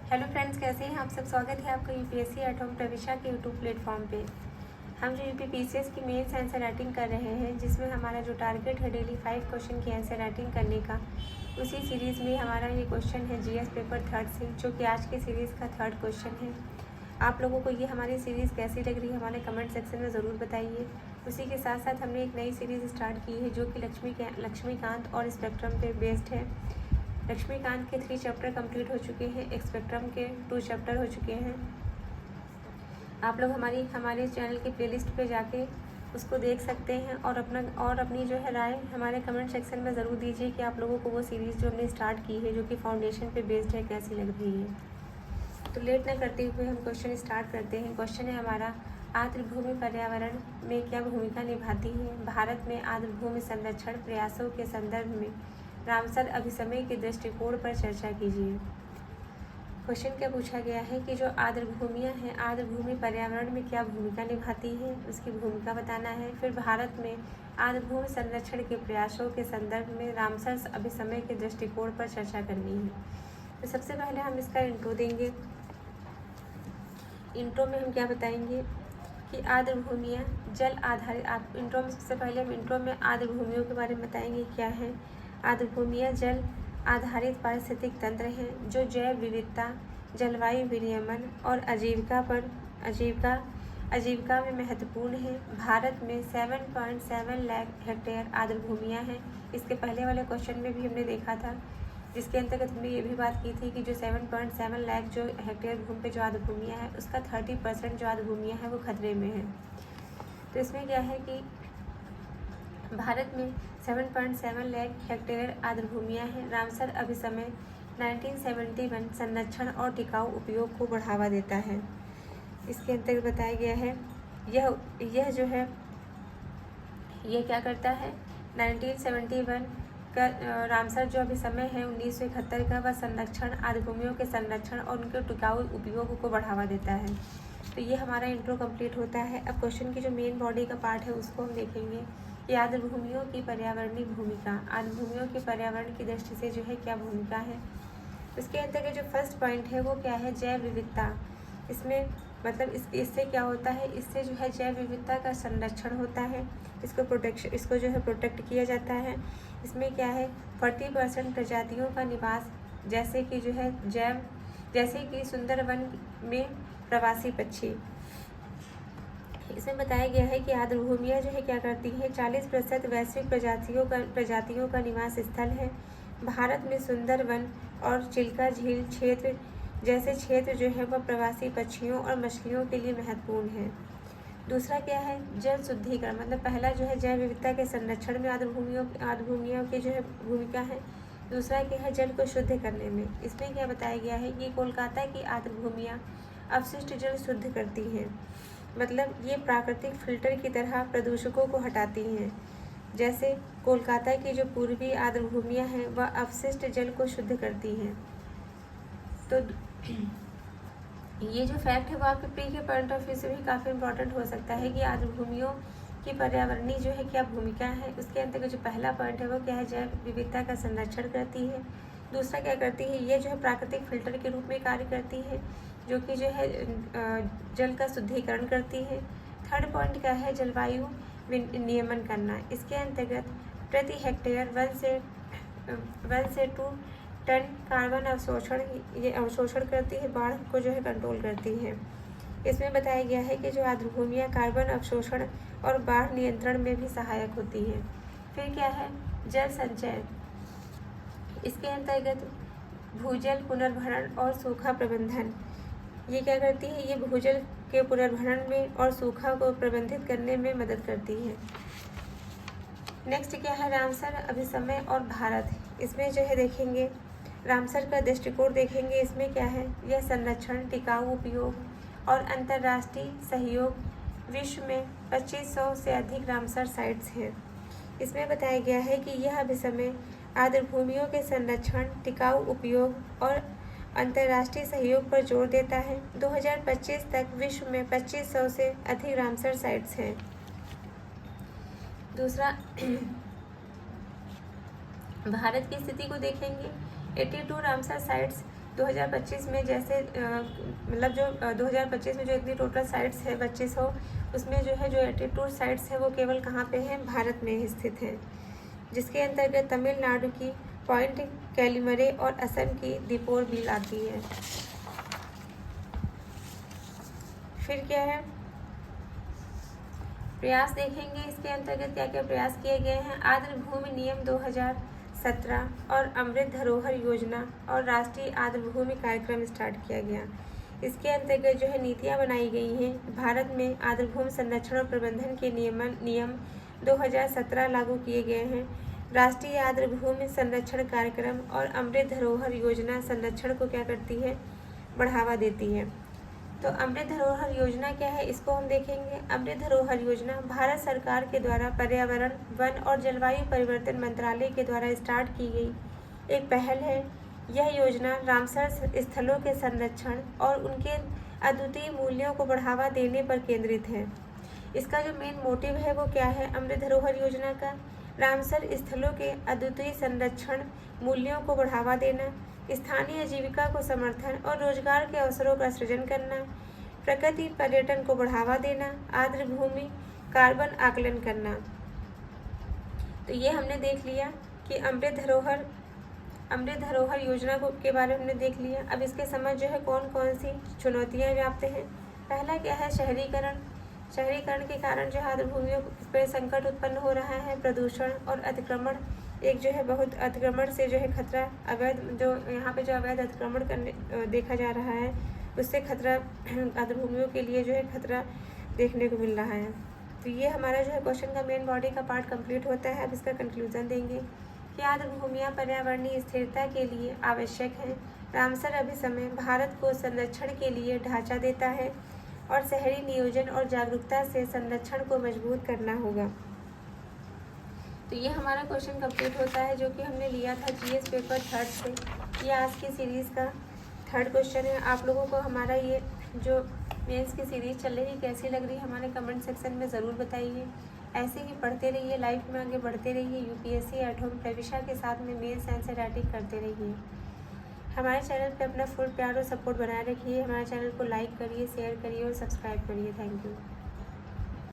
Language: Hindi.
हेलो फ्रेंड्स, कैसे हैं आप सब। स्वागत है आपका यूपीएससी एट होम प्रविशा के यूट्यूब प्लेटफॉर्म पे। हम जो यूपीपीसीएस की मेंस आंसर राइटिंग कर रहे हैं, जिसमें हमारा जो टारगेट है डेली 5 क्वेश्चन की आंसर राइटिंग करने का, उसी सीरीज़ में हमारा ये क्वेश्चन है जीएस पेपर 3 से, जो कि आज के सीरीज़ का 3rd क्वेश्चन है। आप लोगों को ये हमारी सीरीज़ कैसी लग रही है हमारे कमेंट सेक्शन में ज़रूर बताइए। उसी के साथ साथ हमने एक नई सीरीज़ स्टार्ट की है, जो कि लक्ष्मीकांत और स्पेक्ट्रम पे बेस्ड है। लक्ष्मीकांत के 3 चैप्टर कंप्लीट हो चुके हैं, स्पेक्ट्रम के 2 चैप्टर हो चुके हैं। आप लोग हमारे चैनल की प्लेलिस्ट पे जाके उसको देख सकते हैं और अपनी जो है राय हमारे कमेंट सेक्शन में ज़रूर दीजिए कि आप लोगों को वो सीरीज़ जो हमने स्टार्ट की है, जो कि फाउंडेशन पे बेस्ड है, कैसी लग रही है। तो लेट न करते हुए हम क्वेश्चन स्टार्ट करते हैं। क्वेश्चन है हमारा, आर्द्रभूमि पर्यावरण में क्या भूमिका निभाती है? भारत में आर्द्रभूमि संरक्षण प्रयासों के संदर्भ में रामसर अभिसमय के दृष्टिकोण पर चर्चा कीजिए। क्वेश्चन क्या पूछा गया है कि जो आर्द्रभूमियाँ हैं, आर्द्रभूमि पर्यावरण में क्या भूमिका निभाती है, उसकी भूमिका बताना है। फिर भारत में आर्द्रभूमि संरक्षण के प्रयासों के संदर्भ में रामसर अभिसमय के दृष्टिकोण पर चर्चा करनी है। तो सबसे पहले हम इसका इंट्रो देंगे। इंट्रो में हम क्या बताएंगे कि आर्द्रभूमियाँ जल आधारित इंट्रो में सबसे पहले हम इंट्रो में आर्द्रभूमियों के बारे में बताएंगे क्या है। आर्द्रभूमियाँ जल आधारित पारिस्थितिक तंत्र हैं जो जैव विविधता, जलवायु विनियमन और आजीविका में महत्वपूर्ण है। भारत में 7.7 लाख हेक्टेयर आर्द्रभूमियाँ हैं। इसके पहले वाले क्वेश्चन में भी हमने देखा था, जिसके अंतर्गत हमने ये भी बात की थी कि जो 7.7 लाख जो हेक्टेयर भूमि पे जो आर्द्रभूमियाँ हैं, उसका 30% जो आर्द्रभूमियाँ हैं वो खतरे में है। तो इसमें क्या है कि भारत में 7.7 लाख हेक्टेयर आर्द्रभूमियाँ हैं। रामसर अभिसमय 1971 संरक्षण और टिकाऊ उपयोग को बढ़ावा देता है। इसके अंतर्गत बताया गया है यह जो है ये क्या करता है, 1971 का रामसर जो अभिसमय है 1971 का, वह संरक्षण, आर्द्रभूमियों के संरक्षण और उनके टिकाऊ उपयोग को बढ़ावा देता है। तो ये हमारा इंट्रो कंप्लीट होता है। अब क्वेश्चन की जो मेन बॉडी का पार्ट है उसको हम देखेंगे कि आर्द्रभूमियों की पर्यावरणीय भूमिका, आर्द्रभूमियों के पर्यावरण की दृष्टि से जो है क्या भूमिका है। इसके अंतर्गत जो फर्स्ट पॉइंट है वो क्या है, जैव विविधता। इसमें मतलब इससे क्या होता है, इससे जो है जैव विविधता का संरक्षण होता है, इसको जो है प्रोटेक्ट किया जाता है। इसमें क्या है, 40% प्रजातियों का निवास, जैसे कि सुंदरवन में प्रवासी पक्षी। इसमें बताया गया है कि आर्द्रभूमियाँ जो है क्या करती हैं, 40% वैश्विक प्रजातियों का निवास स्थल है। भारत में सुंदरवन और चिल्का झील क्षेत्र जैसे क्षेत्र जो है वह प्रवासी पक्षियों और मछलियों के लिए महत्वपूर्ण है। दूसरा क्या है, जल शुद्धिकरण। मतलब पहला जो है जैव विविधता के संरक्षण में आर्द्रभूमियों की जो है भूमिका है। दूसरा क्या है, जल को शुद्ध करने में। इसमें क्या बताया गया है कि कोलकाता की आर्द्रभूमियाँ अपशिष्ट जल शुद्ध करती हैं। मतलब ये प्राकृतिक फिल्टर की तरह प्रदूषकों को हटाती हैं। जैसे कोलकाता की जो पूर्वी आर्द्रभूमियाँ हैं वह अपशिष्ट जल को शुद्ध करती हैं। तो ये जो फैक्ट है वो आपके प्री के पॉइंट ऑफ व्यू से भी काफ़ी इंपॉर्टेंट हो सकता है कि आर्द्रभूमियों की पर्यावरणीय जो है क्या भूमिका है। उसके अंतर्गत जो पहला पॉइंट है वो क्या है, जैव विविधता का संरक्षण करती है। दूसरा क्या करती है, ये जो है प्राकृतिक फिल्टर के रूप में कार्य करती है, जो कि जो है जल का शुद्धिकरण करती है। थर्ड पॉइंट क्या है, जलवायु नियमन करना। इसके अंतर्गत प्रति हेक्टेयर 1 से 2 टन कार्बन अवशोषण करती है, बाढ़ को जो है कंट्रोल करती है। इसमें बताया गया है कि जो आर्द्रभूमियाँ कार्बन अवशोषण और बाढ़ नियंत्रण में भी सहायक होती है। फिर क्या है, जल संचय। इसके अंतर्गत भूजल पुनर्भरण और सूखा प्रबंधन। ये क्या करती है, ये भूजल के पुनर्भरण में और सूखा को प्रबंधित करने में मदद करती है। नेक्स्ट क्या है, रामसर अभिसमय और भारत। इसमें जो है देखेंगे रामसर का दृष्टिकोण देखेंगे। इसमें क्या है, यह संरक्षण, टिकाऊ उपयोग और अंतर्राष्ट्रीय सहयोग। विश्व में 2500 से अधिक रामसर साइट्स हैं। इसमें बताया गया है कि यह अभिसमय आर्द्रभूमियों के संरक्षण, टिकाऊ उपयोग और अंतर्राष्ट्रीय सहयोग पर जोर देता है। 2025 तक विश्व में 2500 से अधिक रामसर साइट्स हैं। दूसरा भारत की स्थिति को देखेंगे। 82 रामसर साइट्स 2025 में जैसे मतलब जो 2025 में जो इतनी टोटल साइट्स है 2500, उसमें जो है जो 82 साइट्स है वो केवल कहाँ पे हैं, भारत में स्थित हैं, जिसके अंतर्गत तमिलनाडु की पॉइंट कैलिमरे और असम की दीपोर बिल आती है। फिर क्या है, प्रयास देखेंगे, इसके अंतर्गत क्या क्या प्रयास किए गए हैं। आर्द्र भूमि नियम 2017 और अमृत धरोहर योजना और राष्ट्रीय आर्द्र भूमि कार्यक्रम स्टार्ट किया गया। इसके अंतर्गत जो है नीतियाँ बनाई गई हैं। भारत में आर्द्र भूमि संरक्षण और प्रबंधन के नियम 2017 लागू किए गए हैं। राष्ट्रीय आर्द्र भूमि संरक्षण कार्यक्रम और अमृत धरोहर योजना संरक्षण को क्या करती है, बढ़ावा देती है। तो अमृत धरोहर योजना क्या है, इसको हम देखेंगे। अमृत धरोहर योजना भारत सरकार के द्वारा पर्यावरण, वन और जलवायु परिवर्तन मंत्रालय के द्वारा स्टार्ट की गई एक पहल है। यह योजना रामसर स्थलों के संरक्षण और उनके अद्वितीय मूल्यों को बढ़ावा देने पर केंद्रित है। इसका जो मेन मोटिव है वो क्या है, अमृत धरोहर योजना का रामसर स्थलों के अद्वितीय संरक्षण, मूल्यों को बढ़ावा देना, स्थानीय आजीविका को समर्थन और रोजगार के अवसरों का सृजन करना, प्रकृति पर्यटन को बढ़ावा देना, आर्द्र भूमि कार्बन आकलन करना। तो ये हमने देख लिया कि अमृत धरोहर योजना के बारे में हमने देख लिया। अब इसके समझ जो है कौन कौन सी चुनौतियाँ व्याप्त हैं। पहला क्या है, शहरीकरण के कारण जो आर्द्र भूमियों पर संकट उत्पन्न हो रहा है। प्रदूषण और अतिक्रमण, एक जो है बहुत अतिक्रमण से जो है खतरा, अवैध जो यहाँ पे जो अवैध अतिक्रमण करने देखा जा रहा है, उससे खतरा आर्द्र भूमियों के लिए जो है खतरा देखने को मिल रहा है। तो ये हमारा जो है क्वेश्चन का मेन बॉडी का पार्ट कंप्लीट होता है। अब इसका कंक्लूजन देंगे कि आर्द्र भूमियाँ पर्यावरणीय स्थिरता के लिए आवश्यक हैं। रामसर अभिसमय भारत को संरक्षण के लिए ढांचा देता है और शहरी नियोजन और जागरूकता से संरक्षण को मजबूत करना होगा। तो ये हमारा क्वेश्चन कंप्लीट होता है, जो कि हमने लिया था जीएस पेपर 3 से। ये आज की सीरीज़ का 3rd क्वेश्चन है। आप लोगों को हमारा ये जो मेंस की सीरीज़ चल रही है कैसी लग रही है, हमारे कमेंट सेक्शन में ज़रूर बताइए। ऐसे ही पढ़ते रहिए, लाइफ में आगे बढ़ते रहिए, यूपीएससी एट होम प्रविशा के साथ में मेंस एनसीईआरटी करते रहिए। हमारे चैनल पे अपना फुल प्यार और सपोर्ट बनाए रखिए। हमारे चैनल को लाइक करिए, शेयर करिए और सब्सक्राइब करिए। Thank you.